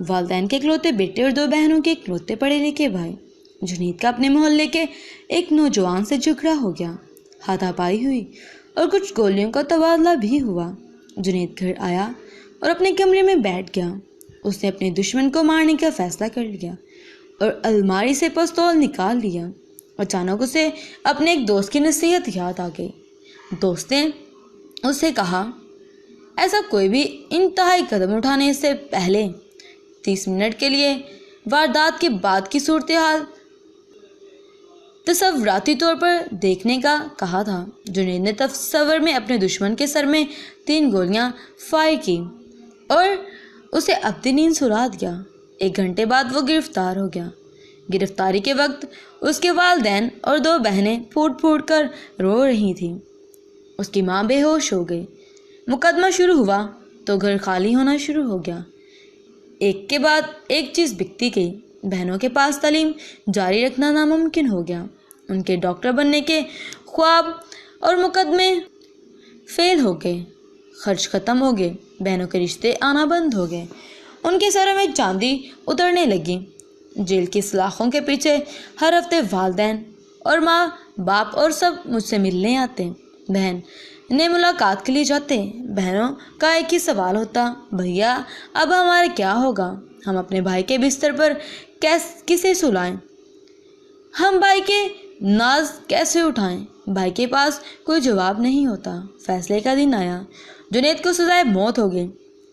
والدین کے اکلوتے بیٹے اور 2 بہنوں کے اکلوتے پڑھے لکھے بھائی۔ جنید کا اپنے محلے کے ایک نوجوان سے جھگڑا ہو گیا، ہاتھا پائی ہوئی اور کچھ گولیوں کا تبادلہ بھی ہوا۔ جنید گھر آیا اور اپنے کمرے میں بیٹھ گیا۔ اس نے اپنے دشمن کو مارنے کا فیصلہ کر لیا اور الماری سے پستول نکال لیا۔ اچانک اسے اپنے ایک دوست کی نصیحت یاد آ گئی۔ دوست نے اس سے کہا، ایسا کوئی بھی انتہائی قدم اٹھانے سے پہلے 30 منٹ کے لیے واردات کے بعد کی صورتحال تصوراتی طور پر دیکھنے کا کہا تھا۔ جنید نے تصور میں اپنے دشمن کے سر میں 3 گولیاں فائر کی اور اسے اپنی نیند سلا دیا۔ 1 گھنٹے بعد وہ گرفتار ہو گیا۔ گرفتاری کے وقت اس کے والدین اور 2 بہنیں پھوٹ پھوٹ کر رو رہی تھیں۔ اس کی ماں بے ہوش ہو گئی۔ مقدمہ شروع ہوا تو گھر خالی ہونا شروع ہو گیا۔ ایک کے بعد ایک چیز بکتی گئی۔ بہنوں کے پاس تعلیم جاری رکھنا ناممکن ہو گیا۔ ان کے ڈاکٹر بننے کے خواب اور مقدمے فیل ہو گئے۔ خرچ ختم ہو گئے۔ بہنوں کے رشتے آنا بند ہو گئے۔ ان کے سروں میں چاندی اترنے لگی۔ جیل کی سلاخوں کے پیچھے ہر ہفتے والدین اور ماں باپ اور سب مجھ سے ملنے آتے۔ بہن نے ملاقات کے لیے جاتے۔ بہنوں کا ایک ہی سوال ہوتا، بھیا اب ہمارا کیا ہوگا؟ ہم اپنے بھائی کے بستر پر کسے سلائیں؟ ہم بھائی کے ناز کیسے اٹھائیں؟ بھائی کے پاس کوئی جواب نہیں ہوتا۔ فیصلے کا دن آیا۔ جنید کو سزائے موت ہو گئی۔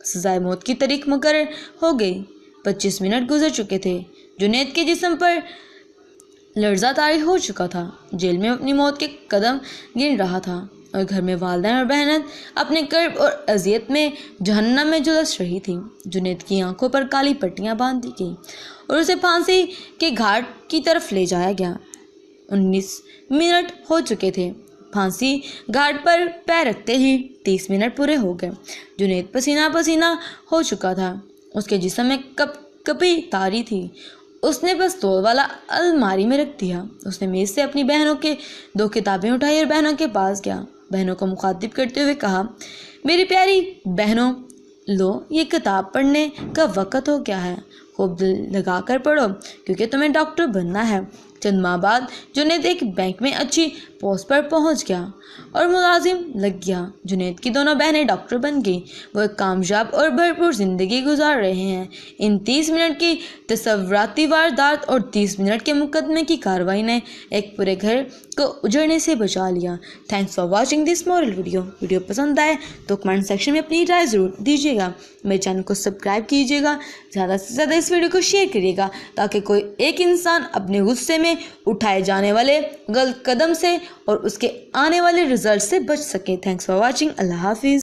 سزائے موت کی تاریخ مقرر ہو گئی۔ 25 منٹ گزر چکے تھے۔ جنید کے جسم پر لرزہ طاری ہو چکا تھا۔ جیل میں اپنی موت کے قدم گن رہا تھا اور گھر میں والدین اور بہنیں اپنے کرب اور اذیت میں جہنم میں جھلس رہی تھی۔ جنید کی آنکھوں پر کالی پٹیاں باندھ دی گئیں اور اسے پھانسی کے گھاٹ کی طرف لے جایا گیا۔ 19 منٹ ہو چکے تھے۔ پھانسی گھاٹ پر پیر رکھتے ہی 30 منٹ پورے ہو گئے۔ جنید پسینہ پسینہ ہو چکا تھا۔ اس کے جسم میں کپ کپی تاری تھی۔ اس نے پستول والا الماری میں رکھ دیا۔ اس نے میز سے اپنی بہنوں کے 2 کتابیں اٹھائی اور بہنوں کے پاس گیا۔ بہنوں کو مخاطب کرتے ہوئے کہا، میری پیاری بہنوں، لو یہ کتاب پڑھنے کا وقت ہو گیا ہے۔ خوب دل لگا کر پڑھو کیونکہ تمہیں ڈاکٹر بننا ہے۔ چند ماہ بعد جنید ایک بینک میں اچھی پوسٹ پر پہنچ گیا اور ملازم لگ گیا۔ جنید کی دونوں بہنیں ڈاکٹر بن گئیں۔ وہ ایک کامیاب اور بھرپور زندگی گزار رہے ہیں۔ ان 30 منٹ کی تصوراتی واردات اور 30 منٹ کے مقدمے کی کارروائی نے ایک پورے گھر کو اجڑنے سے بچا لیا۔ Thanks for watching this moral video. Video پسند آئے تو کمنٹ سیکشن میں اپنی رائے ضرور دیجیے گا۔ میرے چینل کو سبسکرائب کیجیے گا۔ زیادہ سے زیادہ اس ویڈیو کو شیئر کریے گا تاکہ کوئی ایک انسان اپنے غصے میں اٹھائے جانے والے غلط قدم سے اور اس کے آنے والے رزلٹ سے بچ سکے۔ Thanks for watching. اللہ حافظ۔